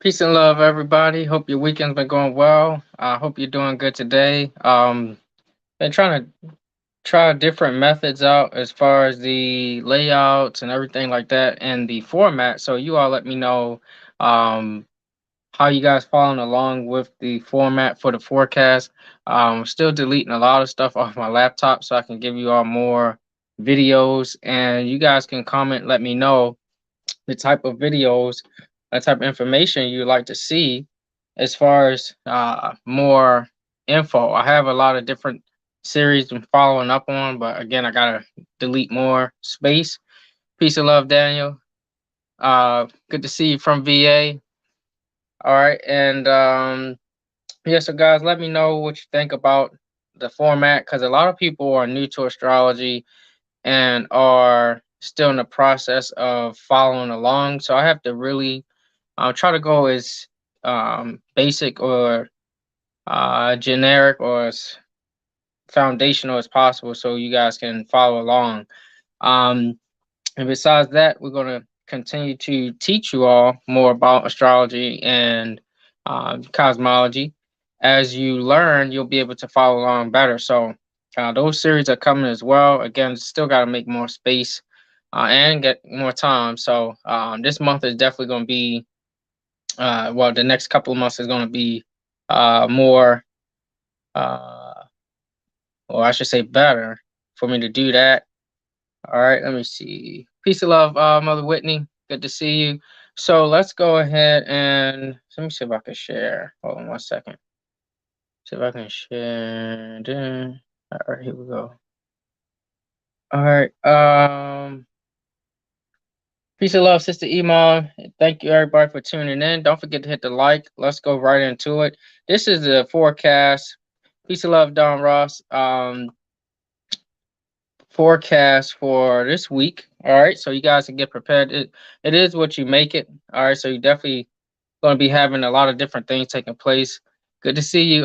Peace and love, everybody. Hope your weekend's been going well. I hope you're doing good today. Been trying to try different methods out as far as the layouts and everything like that and the format. So you all let me know um, how you guys following along with the format for the forecast. Still deleting a lot of stuff off my laptop so I can give you all more videos, and you guys can comment, let me know the type of videos, the type of information you'd like to see as far as more info. I have a lot of different series I'm following up on, but again, I gotta delete more space. Peace and love, Daniel. Good to see you from VA. All right, and yeah, so guys, let me know what you think about the format because a lot of people are new to astrology and are still in the process of following along. So I have to really try to go as basic or generic or as foundational as possible so you guys can follow along. Um, and besides that, we're going to continue to teach you all more about astrology and cosmology. As you learn, you'll be able to follow along better. So those series are coming as well. Again, still got to make more space and get more time. So this month is definitely going to be, well, the next couple of months is going to be more, uh, or I should say better for me to do that. All right, let me see. Peace of love, Mother Whitney. Good to see you. So let's go ahead and let me see if I can share. Hold on one second. See if I can share. All right, here we go. All right. Peace of love, Sister Iman. Thank you everybody for tuning in. Don't forget to hit the like. Let's go right into it. This is the forecast. Peace of love, Don Ross. Forecast for this week. All right, so you guys can get prepared. It is what you make it. All right, so you definitely going to be having a lot of different things taking place. Good to see you,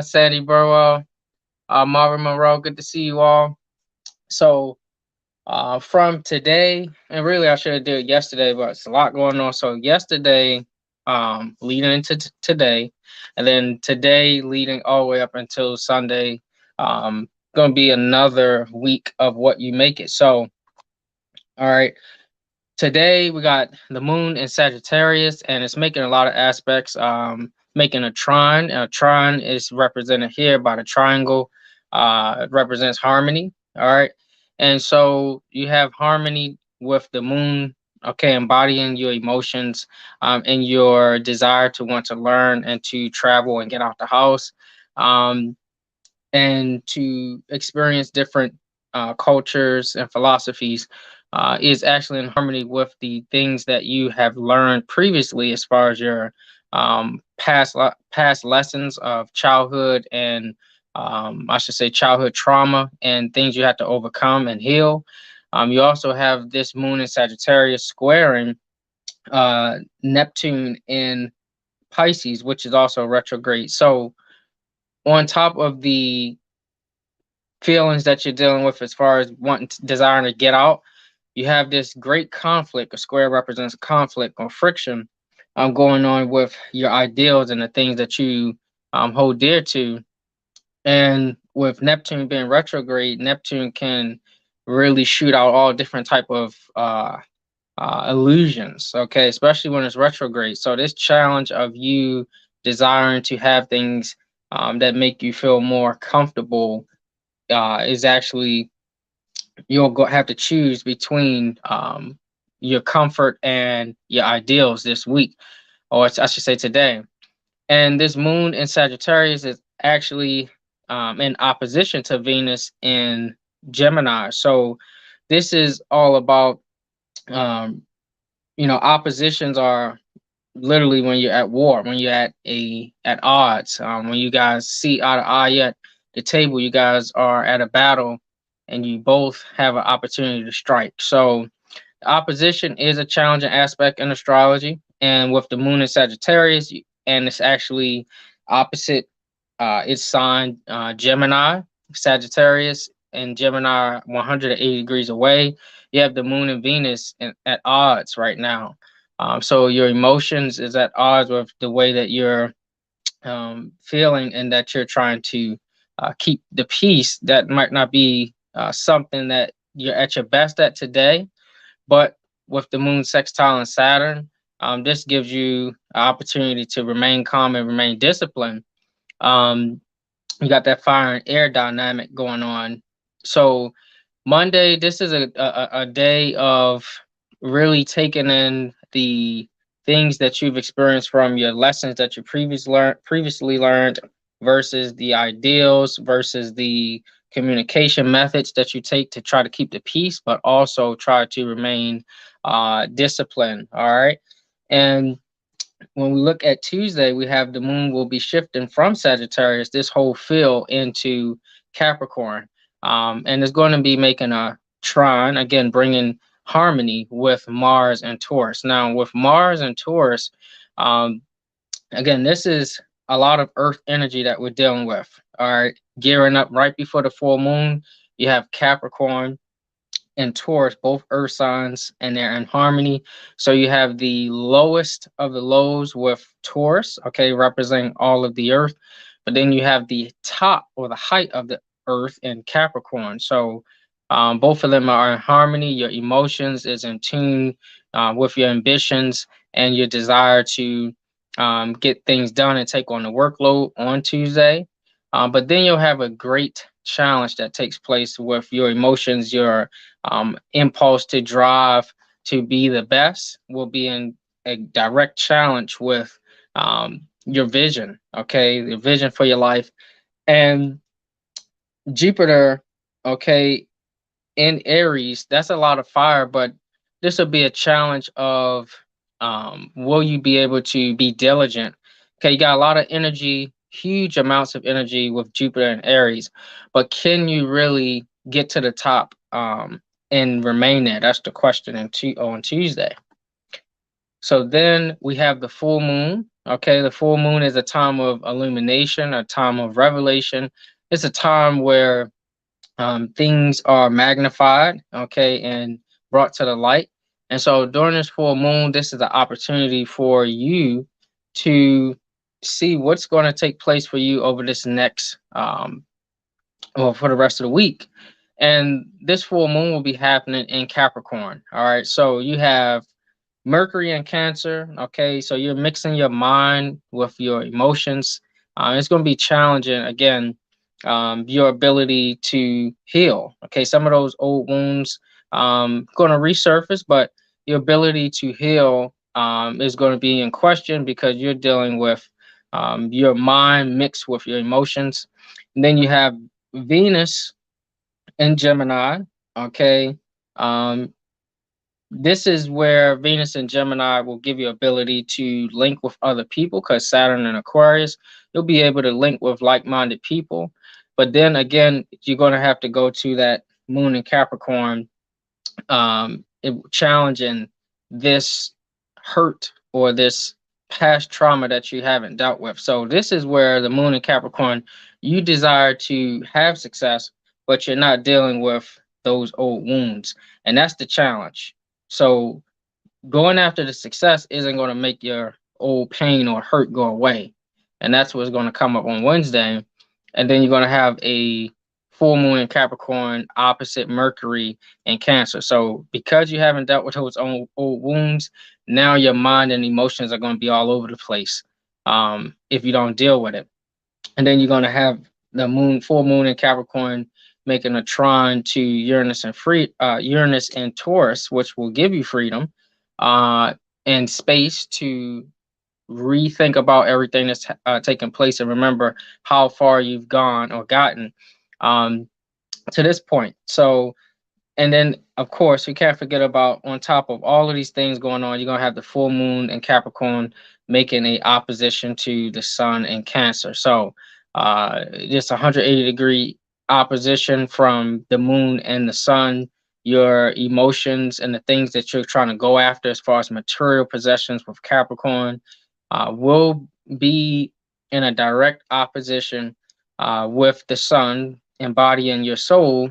Sandy Burwell, Marvin Monroe. Good to see you all. So from today, and really I should have did it yesterday, but it's a lot going on. So yesterday, leading into today, and then today leading all the way up until Sunday. Going to be another week of what you make it. So, all right. Today we got the moon in Sagittarius, and it's making a lot of aspects. Making a trine. A trine is represented here by the triangle. It represents harmony. All right, and so you have harmony with the moon. Okay, embodying your emotions, and your desire to want to learn and to travel and get out the house, and to experience different cultures and philosophies is actually in harmony with the things that you have learned previously as far as your past lessons of childhood and I should say childhood trauma and things you have to overcome and heal. You also have this moon in Sagittarius squaring Neptune in Pisces, which is also retrograde. So on top of the feelings that you're dealing with as far as desiring to get out, you have this great conflict. A square represents conflict or friction going on with your ideals and the things that you hold dear to. And with Neptune being retrograde, Neptune can really shoot out all different type of illusions. Okay, especially when it's retrograde. So this challenge of you desiring to have things that make you feel more comfortable is actually you'll have to choose between your comfort and your ideals this week, or I should say today. And this moon in Sagittarius is actually in opposition to Venus in Gemini. So this is all about, um, oppositions are literally when you're at war, when you're at odds, when you guys see eye to eye at the table, you guys are at a battle, and you both have an opportunity to strike. So opposition is a challenging aspect in astrology, and with the moon in Sagittarius, and it's actually opposite. It's signed Gemini, Sagittarius, and Gemini 180 degrees away. You have the moon and Venus at odds right now. So your emotions is at odds with the way that you're feeling, and that you're trying to keep the peace. That might not be something that you're at your best at today, but with the moon sextile and Saturn, this gives you an opportunity to remain calm and remain disciplined. Um, you got that fire and air dynamic going on. So Monday, this is a day of really taking in the things that you've experienced from your lessons that you previously learned versus the ideals versus the communication methods that you take to try to keep the peace, but also try to remain disciplined. All right. And when we look at Tuesday, we have the moon will be shifting from Sagittarius, this whole field, into Capricorn. And it's going to be making a trine, again, bringing harmony with Mars and Taurus. Now, with Mars and Taurus, um, again, this is a lot of earth energy that we're dealing with. All right, gearing up right before the full moon, you have Capricorn and Taurus, both earth signs, and they're in harmony. So you have the lowest of the lows with Taurus, okay, representing all of the earth. But then you have the top or the height of the earth in Capricorn. So both of them are in harmony. Your emotions is in tune with your ambitions and your desire to get things done and take on the workload on Tuesday. But then you'll have a great challenge that takes place with your emotions, your impulse to drive to be the best will be in a direct challenge with your vision, okay, the vision for your life. And Jupiter, okay, in Aries, that's a lot of fire, but this will be a challenge of will you be able to be diligent? Okay, you got a lot of energy, huge amounts of energy with Jupiter and Aries, but can you really get to the top and remain there? That's the question on Tuesday. So then we have the full moon. Okay, the full moon is a time of illumination, a time of revelation. It's a time where things are magnified, okay, and brought to the light. And so during this full moon, this is an opportunity for you to see what's going to take place for you over this next, well, for the rest of the week. And this full moon will be happening in Capricorn. All right. So you have Mercury in Cancer. Okay. So you're mixing your mind with your emotions. It's going to be challenging, again, your ability to heal. Okay. Some of those old wounds going to resurface, but your ability to heal is going to be in question because you're dealing with your mind mixed with your emotions. And then you have Venus in Gemini. Okay. Um, this is where Venus and Gemini will give you ability to link with other people because Saturn and Aquarius, you'll be able to link with like-minded people. But then again, you're going to have to go to that moon in Capricorn, challenging this hurt or this past trauma that you haven't dealt with. So this is where the moon in Capricorn, you desire to have success, but you're not dealing with those old wounds. And that's the challenge. So going after the success isn't going to make your old pain or hurt go away. And that's what's going to come up on Wednesday. And then you're going to have a full moon in Capricorn opposite Mercury in Cancer. So because you haven't dealt with those old wounds, now your mind and emotions are going to be all over the place if you don't deal with it. And then you're going to have the full moon in Capricorn making a trine to Uranus and Taurus, which will give you freedom and space to rethink about everything that's taking place and remember how far you've gone or gotten to this point. So, and then of course, we can't forget about, on top of all of these things going on, you're gonna have the full moon in Capricorn making a opposition to the sun in Cancer. So just 180-degree opposition from the moon and the sun. Your emotions and the things that you're trying to go after as far as material possessions with Capricorn will be in a direct opposition with the sun embodying your soul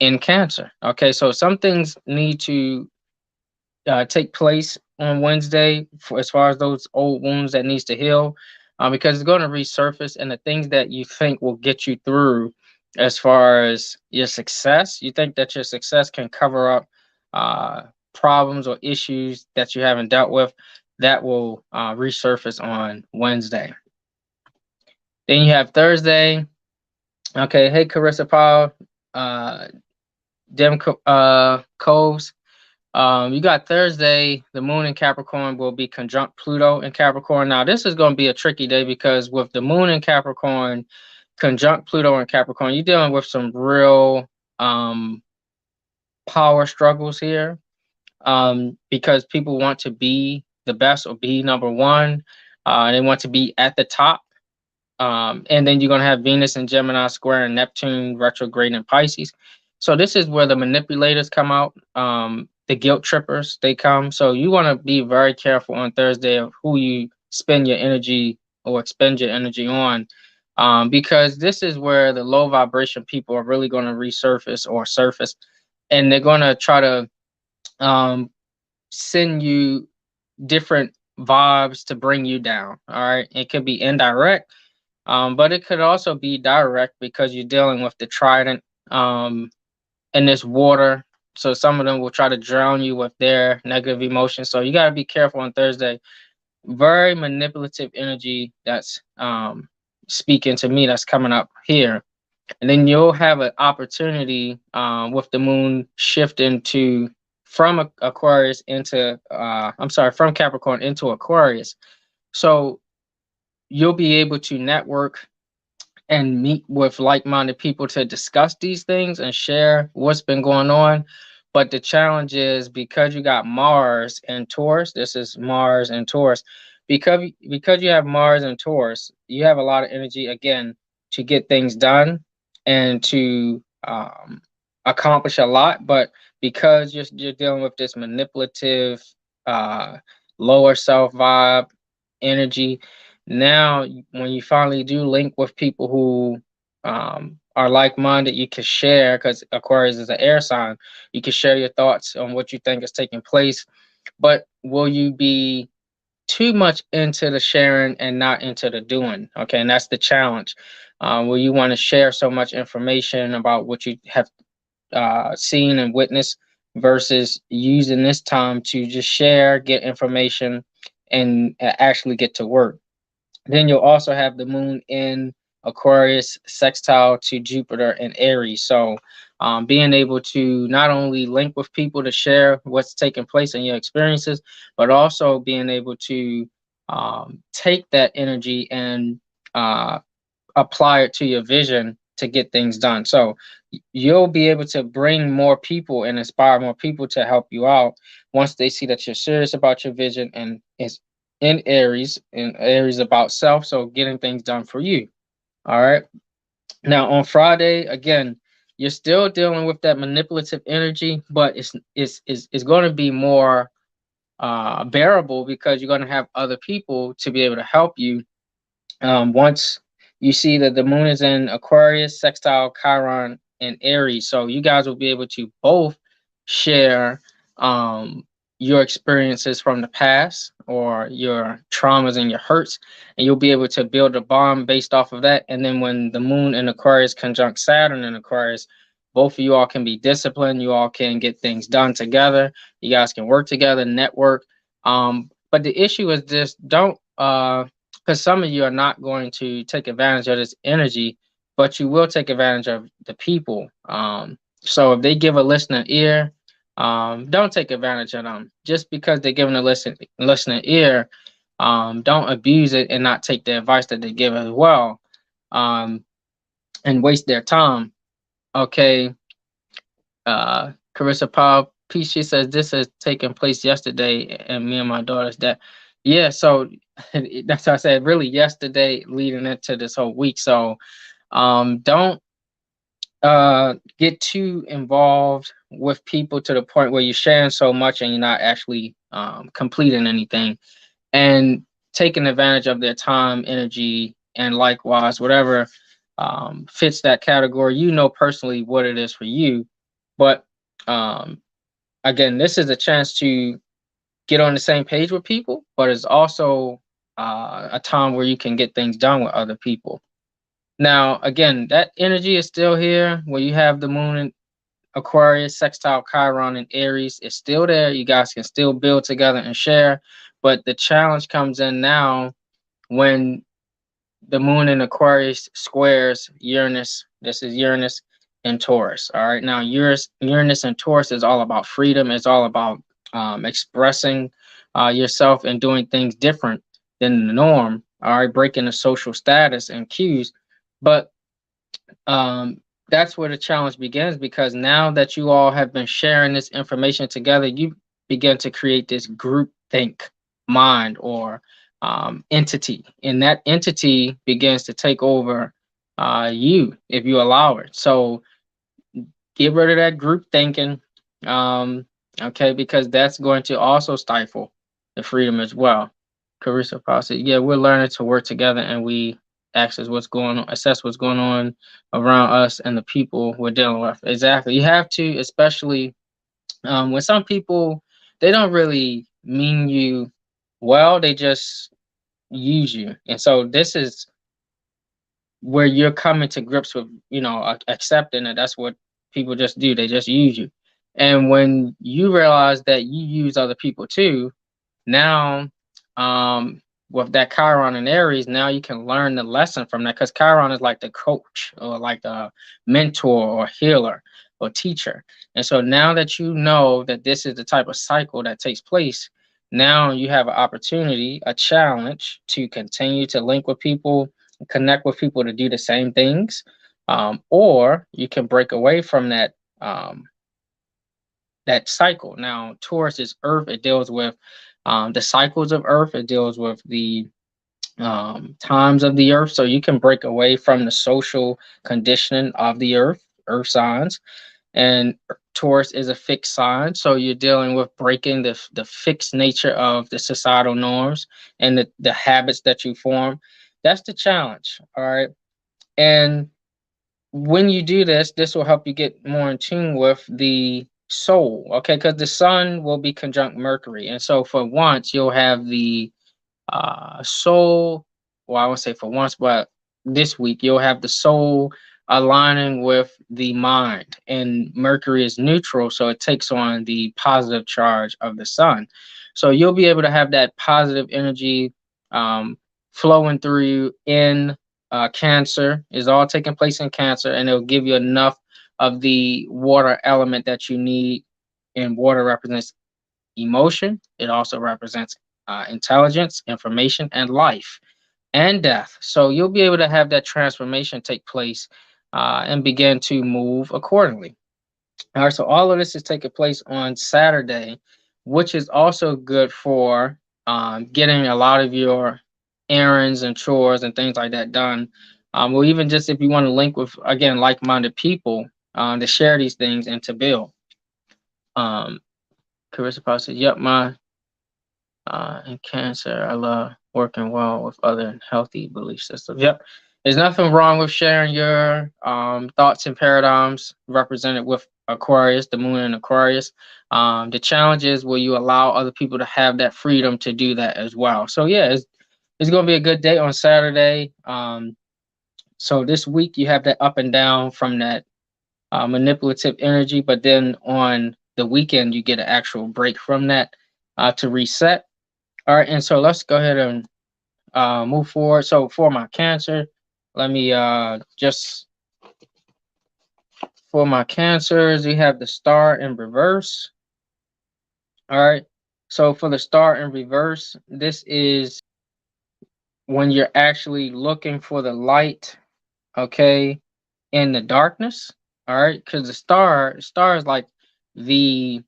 in Cancer. Okay, so some things need to take place on Wednesday for as far as those old wounds that needs to heal, because it's going to resurface, and the things that you think will get you through as far as your success, you think that your success can cover up uh, problems or issues that you haven't dealt with, that will resurface on Wednesday. Then you have Thursday. Okay, hey Carissa Powell, uh, Coves. You got Thursday, the moon in Capricorn will be conjunct Pluto in Capricorn. Now, this is going to be a tricky day because with the moon in Capricorn, conjunct Pluto in Capricorn, you're dealing with some real power struggles here, because people want to be the best or be number one. They want to be at the top. And then you're going to have Venus and Gemini square and Neptune retrograde in Pisces. So this is where the manipulators come out. The guilt trippers, they come. So you want to be very careful on Thursday of who you spend your energy or expend your energy on. Because this is where the low vibration people are really going to resurface or surface. And they're going to try to send you different vibes to bring you down. All right. It could be indirect. But it could also be direct because you're dealing with the trident and this water. So some of them will try to drown you with their negative emotions. So you got to be careful on Thursday. Very manipulative energy that's speaking to me, that's coming up here. And then you'll have an opportunity with the moon shifting to from Aquarius into from Capricorn into Aquarius. So you'll be able to network and meet with like-minded people to discuss these things and share what's been going on. But the challenge is because you got Mars and Taurus, this is Mars and Taurus, because you have Mars and Taurus, you have a lot of energy again to get things done and to accomplish a lot. But because you're dealing with this manipulative, lower self vibe energy, now when you finally do link with people who are like-minded, you can share, because Aquarius is an air sign, you can share your thoughts on what you think is taking place. But will you be too much into the sharing and not into the doing? Okay, and that's the challenge. Will you want to share so much information about what you have seen and witnessed versus using this time to just share, get information, and actually get to work? Then you'll also have the moon in Aquarius sextile to Jupiter and Aries. So being able to not only link with people to share what's taking place in your experiences, but also being able to take that energy and apply it to your vision to get things done. So you'll be able to bring more people and inspire more people to help you out once they see that you're serious about your vision and it's in Aries, and Aries about self, so getting things done for you. All right. Now on Friday, again, you're still dealing with that manipulative energy, but it's going to be more bearable because you're going to have other people to be able to help you. Once you see that the moon is in Aquarius, sextile Chiron, and Aries, so you guys will be able to both share your experiences from the past or your traumas and your hurts, and you'll be able to build a bond based off of that. And then when the moon in Aquarius conjunct Saturn in Aquarius, both of you all can be disciplined. You all can get things done together. You guys can work together, network. But the issue is this: don't because some of you are not going to take advantage of this energy, but you will take advantage of the people. So if they give a listening ear, don't take advantage of them. Just because they're giving a listening ear, don't abuse it and not take the advice that they give as well, and waste their time. Okay. Carissa Powell, P, she says this has taken place yesterday, and me and my daughter's dad. Yeah, so that's what I said. Really, yesterday leading into this whole week. So, don't get too involved with people to the point where you're sharing so much and you're not actually completing anything and taking advantage of their time, energy, and likewise, whatever fits that category. You know personally what it is for you, but again, this is a chance to get on the same page with people, but it's also a time where you can get things done with other people. Now, again, that energy is still here where you have the moon in Aquarius, sextile Chiron, and Aries. It's still there. You guys can still build together and share. But the challenge comes in now when the moon in Aquarius squares Uranus. This is Uranus and Taurus. All right. Now, Uranus and Taurus is all about freedom. It's all about expressing yourself and doing things different than the norm. All right. Breaking the social status and cues. But that's where the challenge begins, because now that you all have been sharing this information together, you begin to create this group think mind or entity, and that entity begins to take over you if you allow it. So get rid of that group thinking, okay, because that's going to also stifle the freedom as well. Carissa Fawcett, yeah, we're learning to work together, and we access what's going on, assess what's going on around us and the people we're dealing with. Exactly, you have to, especially when some people, they don't really mean you well, they just use you, and so this is where you're coming to grips with, accepting that that's what people just do. They just use you. And when you realize that you use other people too, now, with that Chiron and Aries, now you can learn the lesson from that, because Chiron is like the coach or like the mentor or healer or teacher. And so now that you know that this is the type of cycle that takes place, now you have an opportunity, a challenge to continue to link with people, connect with people to do the same things, or you can break away from that cycle. Now, Taurus is Earth. It deals with the cycles of Earth. It deals with the times of the Earth. So you can break away from the social conditioning of the Earth signs. And Taurus is a fixed sign. So you're dealing with breaking the fixed nature of the societal norms and the habits that you form. That's the challenge. All right. And when you do this, this will help you get more in tune with the soul, okay? Because the sun will be conjunct Mercury. And so for once, you'll have the soul, well, I won't say for once, but this week, you'll have the soul aligning with the mind. And Mercury is neutral, so it takes on the positive charge of the sun. So you'll be able to have that positive energy flowing through you in Cancer. Is all taking place in Cancer, and it'll give you enough of the water element that you need. And water represents emotion. It also represents intelligence, information, and life and death. So you'll be able to have that transformation take place and begin to move accordingly. All right, so all of this is taking place on Saturday, which is also good for getting a lot of your errands and chores and things like that done. Or even just if you want to link with, again, like-minded people to share these things and to build. Carissa Paul said, yep, my in Cancer, I love working well with other healthy belief systems. Yep. There's nothing wrong with sharing your thoughts and paradigms represented with Aquarius, the moon in Aquarius. The challenge is, will you allow other people to have that freedom to do that as well? So yeah, it's going to be a good day on Saturday. So this week you have that up and down from that manipulative energy, but then on the weekend you get an actual break from that to reset. All right, and so let's go ahead and move forward. So for my Cancer, let me just, for my Cancers, we have the star in reverse. All right, so for the star in reverse, this is when you're actually looking for the light, okay, in the darkness. All right, because the star is like the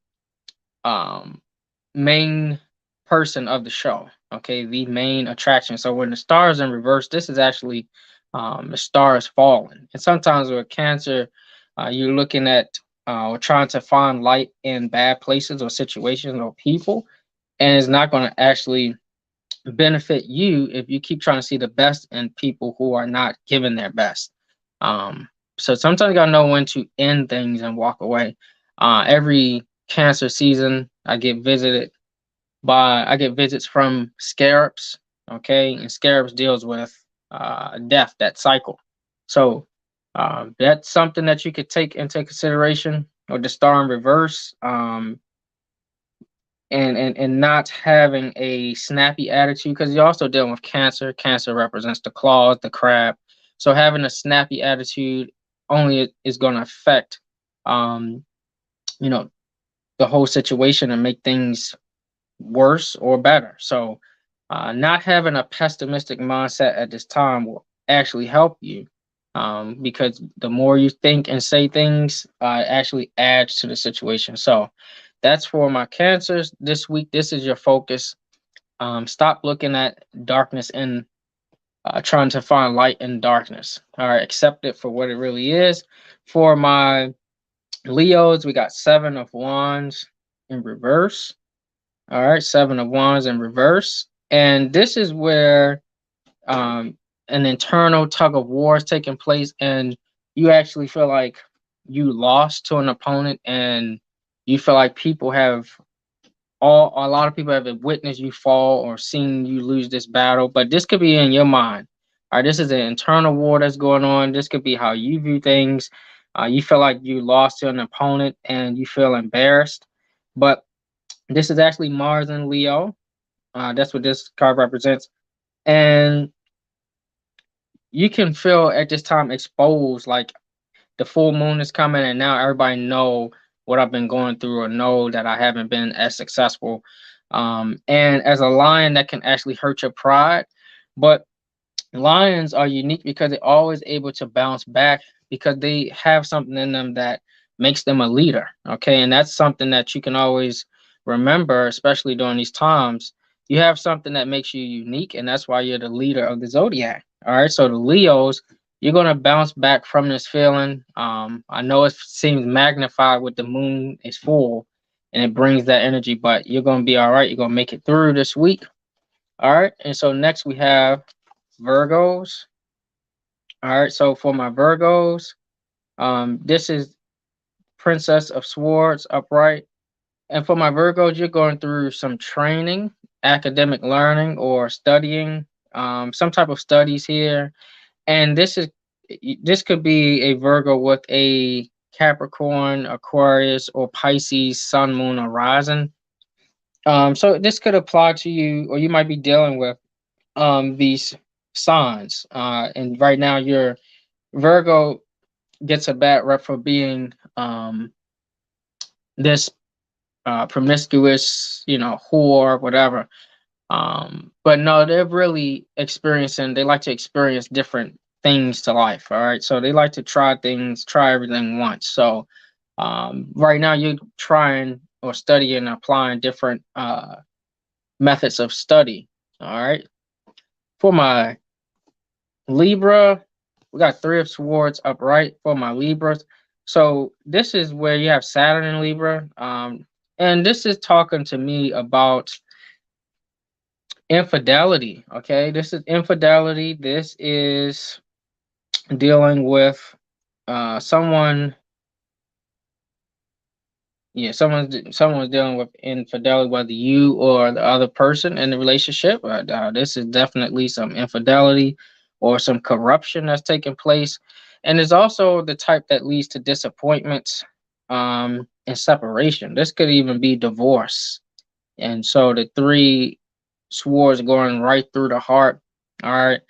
main person of the show, okay, the main attraction. So when the star is in reverse, this is actually the star is falling. And sometimes with Cancer, you're looking at or trying to find light in bad places or situations or people, and it's not going to actually benefit you if you keep trying to see the best in people who are not giving their best. So sometimes you gotta know when to end things and walk away. Every Cancer season, I get visited I get visits from scarabs. Okay, and scarabs deals with death, that cycle. So that's something that you could take into consideration, or the star in reverse. And not having a snappy attitude, because you're also dealing with Cancer. Cancer represents the claws, the crab. So having a snappy attitude only is going to affect, um, you know, the whole situation and make things worse or better. So not having a pessimistic mindset at this time will actually help you, because the more you think and say things, it actually adds to the situation. So that's for my Cancers this week. This is your focus. Stop looking at darkness and trying to find light in darkness. All right, accept it for what it really is. For my Leos, we got Seven of Wands in reverse. All right, Seven of Wands in reverse. And this is where an internal tug of war is taking place, and you actually feel like you lost to an opponent, and you feel like people have a lot of people have witnessed you fall or seen you lose this battle, but this could be in your mind. All right, this is an internal war that's going on. This could be how you view things. You feel like you lost to an opponent and you feel embarrassed, but this is actually Mars and Leo. That's what this card represents, and you can feel at this time exposed, like the full moon is coming, and now everybody know what I've been going through, or know that I haven't been as successful. And as a lion, that can actually hurt your pride, but lions are unique because they're always able to bounce back, because they have something in them that makes them a leader. Okay, and that's something that you can always remember, especially during these times. You have something that makes you unique, and that's why you're the leader of the zodiac. All right, so the Leos, you're gonna bounce back from this feeling. I know it seems magnified with the moon is full, and it brings that energy, but you're gonna be all right. You're gonna make it through this week. All right, and so next we have Virgos. All right, so for my Virgos, this is Princess of Swords upright. And for my Virgos, you're going through some training, academic learning, or studying, some type of studies here. And this could be a Virgo with a Capricorn, Aquarius, or Pisces Sun, Moon, or Rising. So this could apply to you, or you might be dealing with these signs. And right now, your Virgo gets a bad rep for being this promiscuous, whore, whatever. But no, they're really experiencing. They like to experience different things to life. All right, so they like to try things, try everything once. So right now, you're trying or studying, applying different methods of study. All right, for my Libra, we got Three of Swords upright for my Libras. So this is where you have Saturn in Libra. And this is talking to me about infidelity. Okay, this is infidelity. This is dealing with someone. Yeah, someone's dealing with infidelity, whether you or the other person in the relationship. This is definitely some infidelity or some corruption that's taking place, and it's also the type that leads to disappointments, and separation. This could even be divorce, and so the three swords going right through the heart. All right,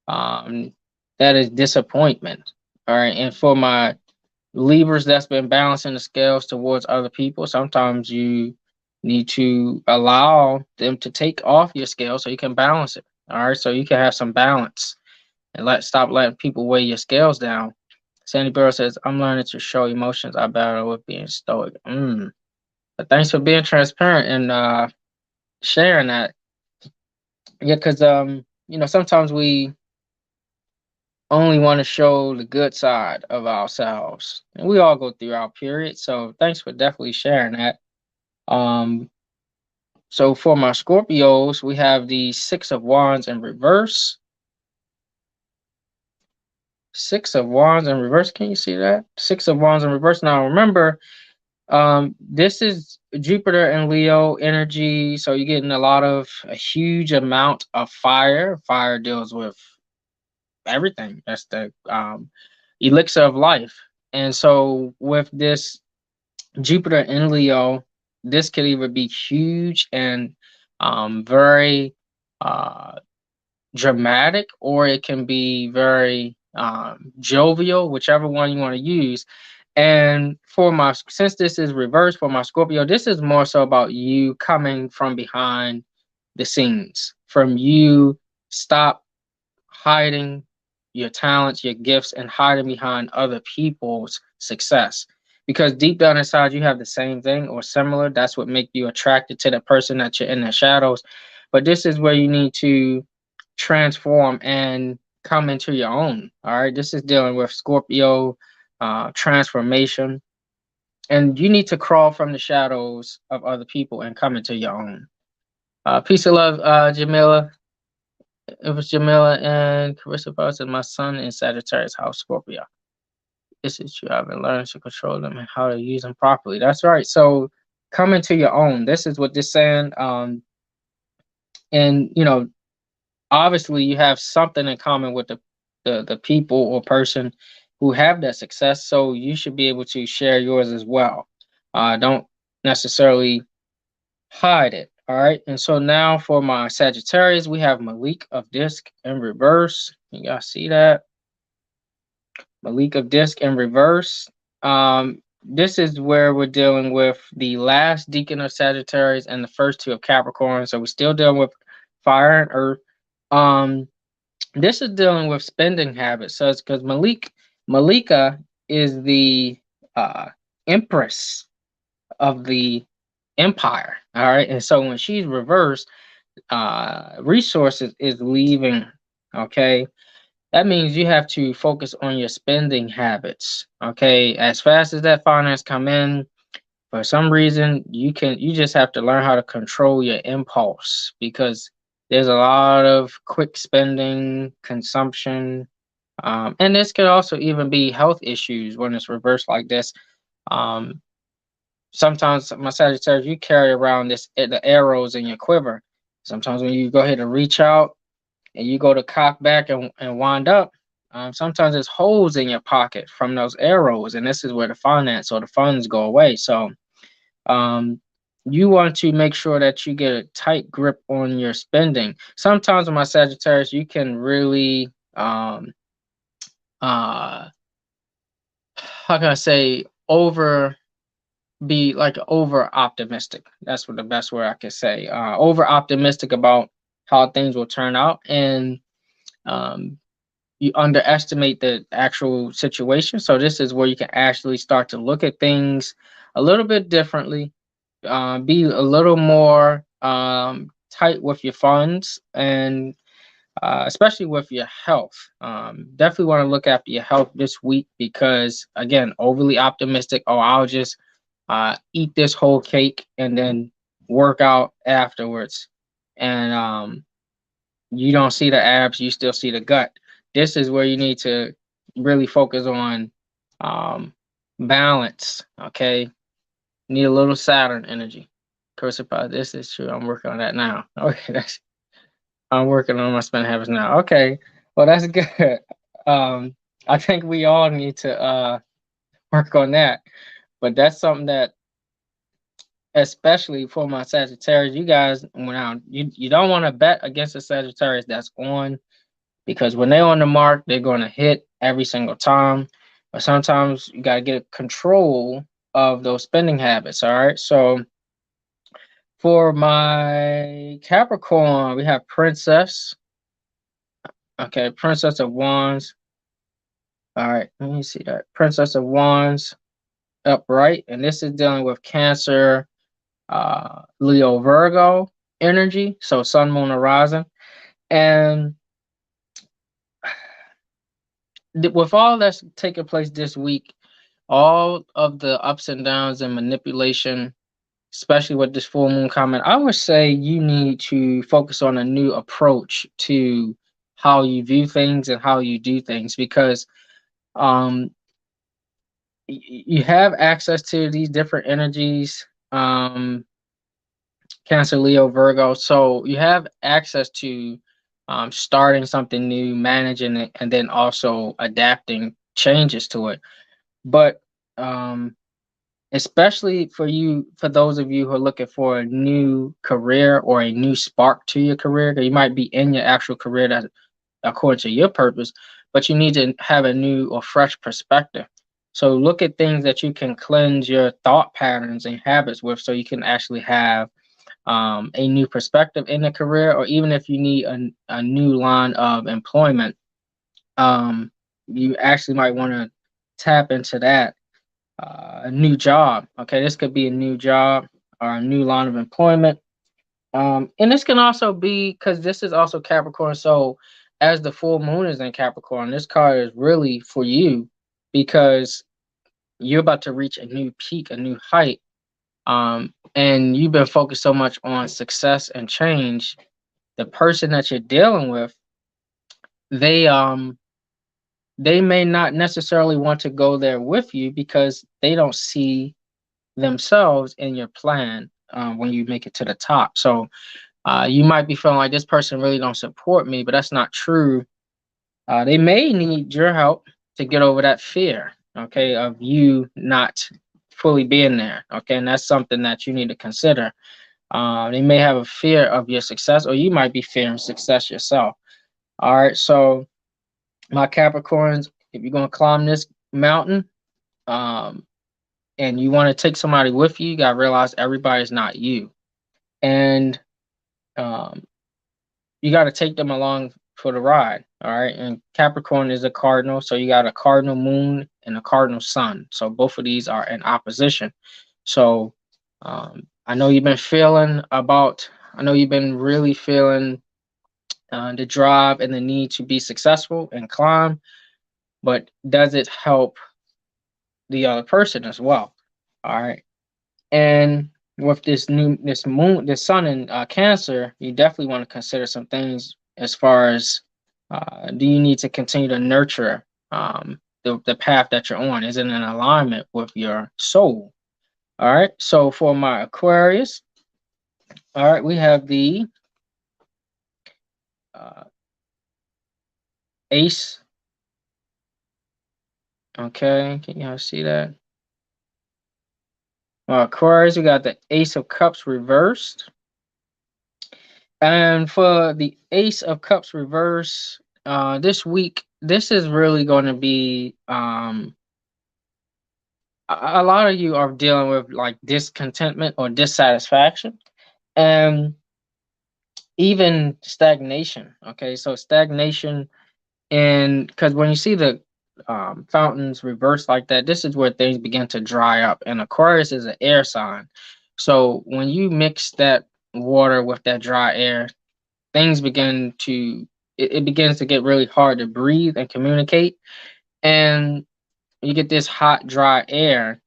um, that is disappointment. All right, and for my levers that's been balancing the scales towards other people, sometimes you need to allow them to take off your scale so you can balance it. All right, so you can have some balance and stop letting people weigh your scales down. Sandy Burrow says, I'm learning to show emotions I battle with being stoic. But thanks for being transparent and sharing that. Yeah, because sometimes we only want to show the good side of ourselves. And we all go through our period. So thanks for definitely sharing that. Um, so for my Scorpios, we have the Six of Wands in reverse. Six of Wands in reverse. Can you see that? Six of Wands in reverse. Now remember, this is Jupiter and Leo energy, so you're getting a huge amount of fire. Fire deals with everything. That's the elixir of life. And so with this Jupiter in Leo, this could either be huge and very uh, dramatic, or it can be very jovial, whichever one you want to use. And for my, since this is reversed for my Scorpio, this is more so about you coming from behind the scenes, from you stop hiding your talents, your gifts, and hiding behind other people's success. Because deep down inside, you have the same thing or similar. That's what makes you attracted to the person that you're in the shadows. But this is where you need to transform and come into your own. All right. This is dealing with Scorpio transformation. And you need to crawl from the shadows of other people and come into your own. Peace and love, Jamila. It was Jamila and Carissa Buzz and my son in Sagittarius house, Scorpio. This is true. I've been learning to control them and how to use them properly. That's right. So come into your own. This is what this saying. And obviously you have something in common with the people or person who have that success. So you should be able to share yours as well. Don't necessarily hide it. All right. And so now for my Sagittarius, we have Malik of Disc in reverse. You guys see that? Malik of Disc in reverse. This is where we're dealing with the last deacon of Sagittarius and the first two of Capricorn. So we're still dealing with fire and earth. This is dealing with spending habits. So it's because Malika is the empress of the empire. All right. And so when she's reversed, resources is leaving. Okay. That means you have to focus on your spending habits. Okay. As fast as that finance come in, for some reason, you just have to learn how to control your impulse, because there's a lot of quick spending, consumption, and this could also even be health issues when it's reversed like this. Um, Sometimes my Sagittarius, you carry around the arrows in your quiver. Sometimes when you go ahead and reach out and you go to cock back and wind up, sometimes there's holes in your pocket from those arrows, and this is where the finance or the funds go away. So um, you want to make sure that you get a tight grip on your spending. Sometimes with my Sagittarius, you can really uh how can I say, over optimistic. That's what the best word I could say. Over optimistic about how things will turn out, and um, you underestimate the actual situation. So this is where you can actually start to look at things a little bit differently, be a little more tight with your funds, and especially with your health. Definitely want to look after your health this week, because again, overly optimistic. Oh, I'll just eat this whole cake and then work out afterwards, and you don't see the abs, you still see the gut. This is where you need to really focus on um, balance. Okay, need a little Saturn energy. Crucified. This is true. I'm working on that now. Okay, I'm working on my spending habits now. Okay, well that's good. Um, I think we all need to work on that. But that's something that, especially for my Sagittarius, you guys, you don't want to bet against the Sagittarius that's on, because when they're on the mark, they're going to hit every single time. But sometimes you got to get control of those spending habits. All right. So for my Capricorn, we have Princess. Okay. Princess of Wands. All right. Let me see that. Princess of Wands upright. And this is dealing with Cancer, Leo, Virgo energy. So Sun, Moon, Horizon. And with all that's taking place this week, all of the ups and downs and manipulation, especially with this full moon comment, I would say you need to focus on a new approach to how you view things and how you do things, because um, you have access to these different energies. Cancer, Leo, Virgo. So you have access to starting something new, managing it, and then also adapting changes to it. But um, especially for you, for those of you who are looking for a new career or a new spark to your career, 'cause you might be in your actual career that according to your purpose, but you need to have a new or fresh perspective. So look at things that you can cleanse your thought patterns and habits with, so you can actually have a new perspective in the career, or even if you need a new line of employment, you actually might want to tap into that. A new job. Okay, this could be a new job or a new line of employment. And this can also be because this is also Capricorn. So, as the full moon is in Capricorn, this card is really for you because you're about to reach a new peak, a new height. And you've been focused so much on success and change. The person that you're dealing with, they um they may not necessarily want to go there with you because they don't see themselves in your plan when you make it to the top. So you might be feeling like this person really don't support me, but that's not true. They may need your help to get over that fear, okay, of you not fully being there, okay, and that's something that you need to consider. They may have a fear of your success, or you might be fearing success yourself. All right, so my Capricorns, if you're gonna climb this mountain, um, and you want to take somebody with you, you gotta realize everybody's not you, and um, you got to take them along for the ride. All right. And Capricorn is a cardinal. So you got a cardinal moon and a cardinal sun. So both of these are in opposition. So I know you've been feeling about, I know you've been really feeling the drive and the need to be successful and climb, but does it help the other person as well? All right. And with this sun in Cancer, you definitely want to consider some things as far as do you need to continue to nurture the path that you're on? Is it in alignment with your soul? All right. So for my Aquarius, all right, we have the uh, Ace. Okay, can you guys see that? Aquarius, we got the Ace of Cups reversed. And for the Ace of Cups reverse, this week, this is really going to be a lot of you are dealing with like discontentment or dissatisfaction, and even stagnation. Okay, so stagnation, and because when you see the fountains reversed like that, this is where things begin to dry up. And Aquarius is an air sign, so when you mix that water with that dry air, things begin to it begins to get really hard to breathe and communicate, and you get this hot dry air.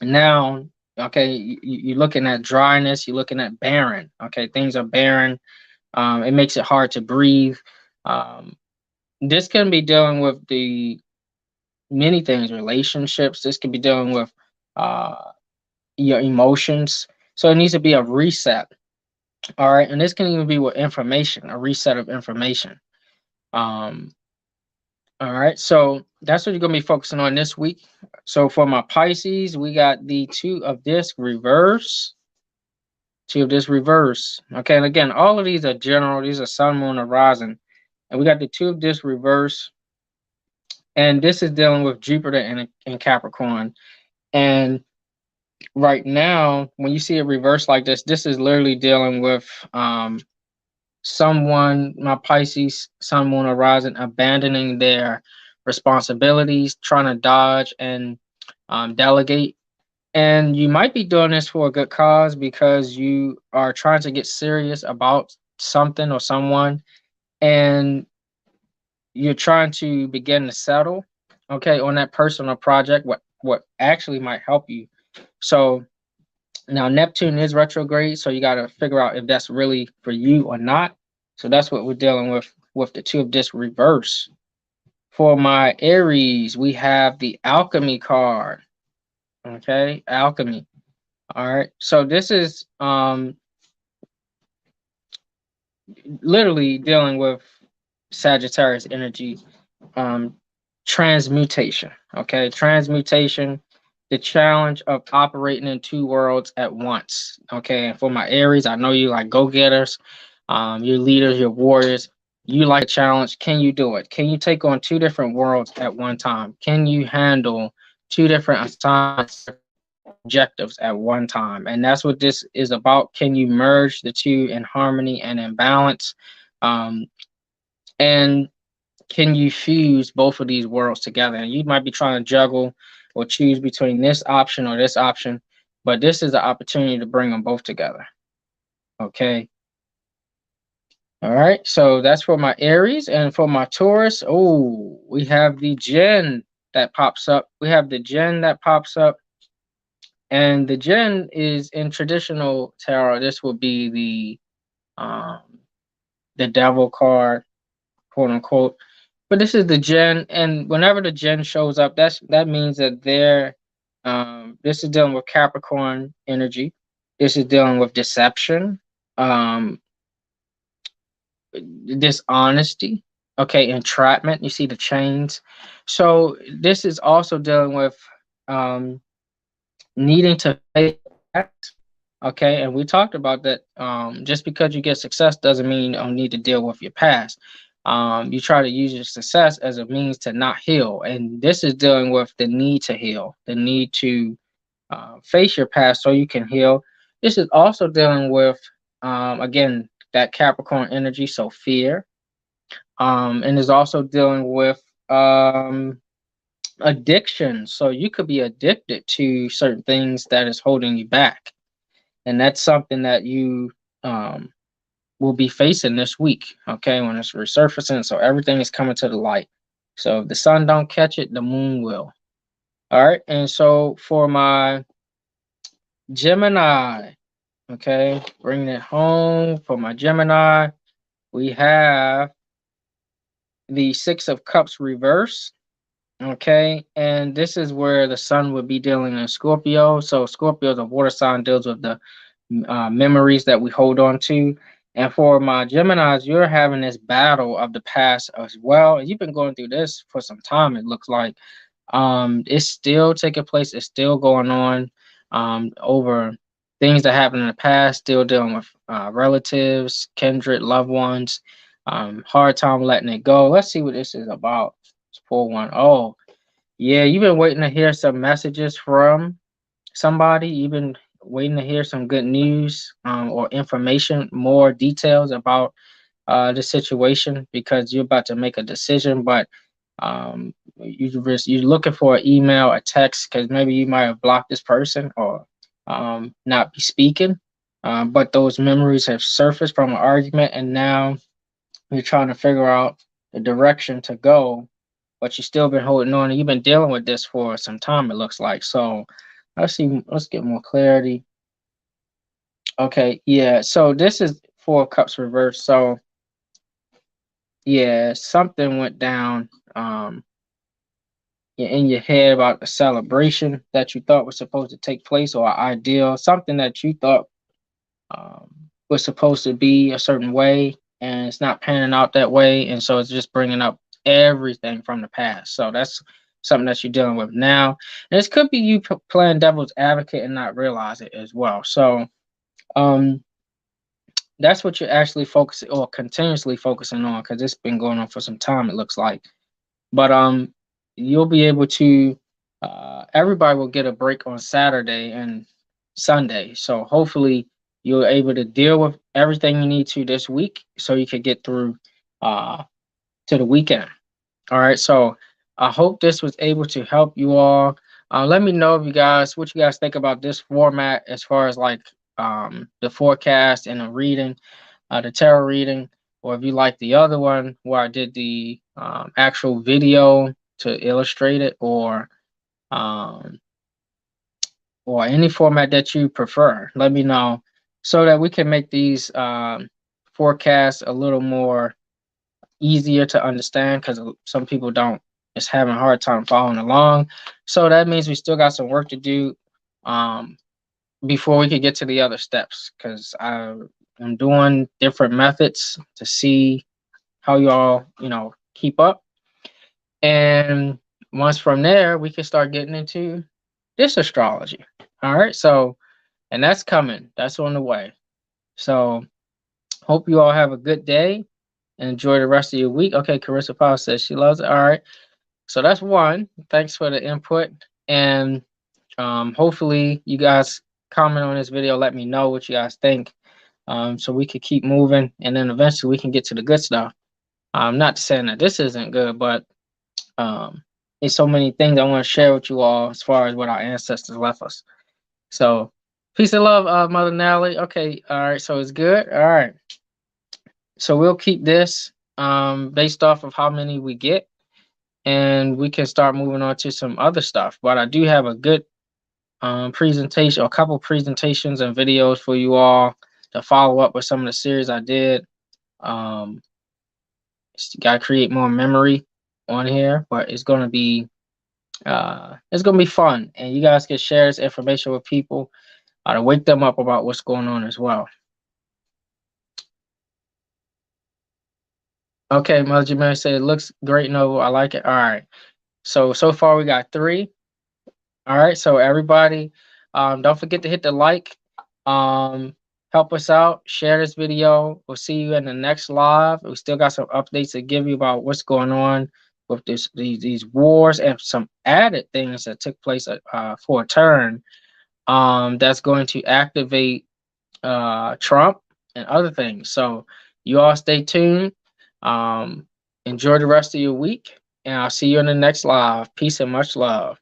Now, okay, you're looking at dryness, you're looking at barren. Okay, things are barren. It makes it hard to breathe. um, this can be dealing with the many things, relationships. This could be dealing with uh, your emotions, so it needs to be a reset. All right, and this can even be with information, a reset of information. Um, all right, so that's what you're gonna be focusing on this week. So for my Pisces, we got the two of disc reverse, two of disc reverse. Okay, and again, all of these are general. These are sun, moon, horizon, and we got the two of disc reverse, and this is dealing with Jupiter in Capricorn. And right now, when you see a reverse like this is literally dealing with someone, my Pisces, Sun, Moon, Horizon, abandoning their responsibilities, trying to dodge and delegate. And you might be doing this for a good cause because you are trying to get serious about something or someone, and you're trying to begin to settle, okay, on that personal project. What actually might help you. So now Neptune is retrograde, so you got to figure out if that's really for you or not. So that's what we're dealing with the two of this reverse. For my Aries, we have the alchemy card. Okay, alchemy. All right. So this is literally dealing with Sagittarius energy, um, transmutation. Okay, transmutation, the challenge of operating in two worlds at once. Okay, and for my Aries, I know you like go getters, your leaders, your warriors. You like a challenge. Can you do it? Can you take on two different worlds at one time? Can you handle two different assignments, objectives at one time? And that's what this is about. Can you merge the two in harmony and in balance? Um, and can you fuse both of these worlds together? And you might be trying to juggle or choose between this option or this option, but this is the opportunity to bring them both together. Okay. All right. So that's for my Aries, and for my Taurus. Oh, we have the Gen that pops up. We have the Gen that pops up. And the Gen is in traditional tarot. This would be um, the Devil card, quote unquote. But this is the Gen, and whenever the Gen shows up, that means that they're this is dealing with Capricorn energy. This is dealing with deception, um, dishonesty, okay, entrapment. You see the chains. So this is also dealing with um, needing to face facts. Okay, and we talked about that. Just because you get success doesn't mean you don't need to deal with your past. You try to use your success as a means to not heal, and this is dealing with the need to heal, the need to face your past so you can heal. This is also dealing with, again, that Capricorn energy, so fear, and is also dealing with addiction. So you could be addicted to certain things that is holding you back, and that's something that you um, will be facing this week. Okay, when it's resurfacing, so everything is coming to the light. So if the sun don't catch it, the moon will. All right, and so for my Gemini, okay, bringing it home for my Gemini, we have the Six of Cups reverse. Okay, and this is where the sun would be dealing in Scorpio. So Scorpio, the water sign, deals with the memories that we hold on to. And for my Geminis, you're having this battle of the past as well. You've been going through this for some time, it looks like. It's still taking place, it's still going on, over things that happened in the past, still dealing with relatives, kindred, loved ones, hard time letting it go. Let's see what this is about. It's 4-1. Oh, yeah, you've been waiting to hear some messages from somebody. You've been waiting to hear some good news, or information, more details about the situation, because you're about to make a decision. But you're looking for an email, a text, because maybe you might have blocked this person or not be speaking. But those memories have surfaced from an argument, and now you're trying to figure out the direction to go, but you've still been holding on, and you've been dealing with this for some time, it looks like. So let's see, let's get more clarity. Okay, yeah. So this is Four of Cups reversed. So yeah, something went down in your head about a celebration that you thought was supposed to take place, or an ideal, something that you thought um, was supposed to be a certain way, and it's not panning out that way, and so it's just bringing up everything from the past. So that's something that you're dealing with now, and this could be you playing devil's advocate and not realize it as well. So um, that's what you're actually focusing or continuously focusing on, because it's been going on for some time, it looks like. But you'll be able to. Everybody will get a break on Saturday and Sunday, so hopefully you're able to deal with everything you need to this week, so you can get through uh, to the weekend. All right, so I hope this was able to help you all. Let me know if you guys what you guys think about this format, as far as like the forecast and the reading, the tarot reading, or if you like the other one where I did the actual video to illustrate it, um, or any format that you prefer. Let me know so that we can make these forecasts a little more easier to understand, because some people don't is having a hard time following along. So that means we still got some work to do. Um, before we could get to the other steps, because I'm doing different methods to see how y'all, keep up. And once from there, we can start getting into this astrology. All right. So, and that's coming, that's on the way. So, hope you all have a good day and enjoy the rest of your week. Okay. Carissa Powell says she loves it. All right. So, that's one. Thanks for the input. And hopefully, you guys comment on this video, let me know what you guys think, so we could keep moving. And then eventually, we can get to the good stuff. I'm not saying that this isn't good, but there's so many things I want to share with you all as far as what our ancestors left us. So, peace and love, Mother Natalie. Okay, all right. So it's good. All right. So we'll keep this based off of how many we get, and we can start moving on to some other stuff. But I do have a good presentation, or a couple presentations and videos for you all to follow up with some of the series I did. Um, Got to create more memory on here, but it's gonna be fun, and you guys can share this information with people to wake them up about what's going on as well. Okay, Mother Jamaica said it looks great, Noble. I like it. All right. So far we got 3. All right. So everybody, don't forget to hit the like. Help us out. Share this video. We'll see you in the next live. We still got some updates to give you about what's going on with these wars, and some added things that took place for a turn. That's going to activate Trump and other things. So you all stay tuned. Enjoy the rest of your week, and I'll see you in the next live. Peace and much love.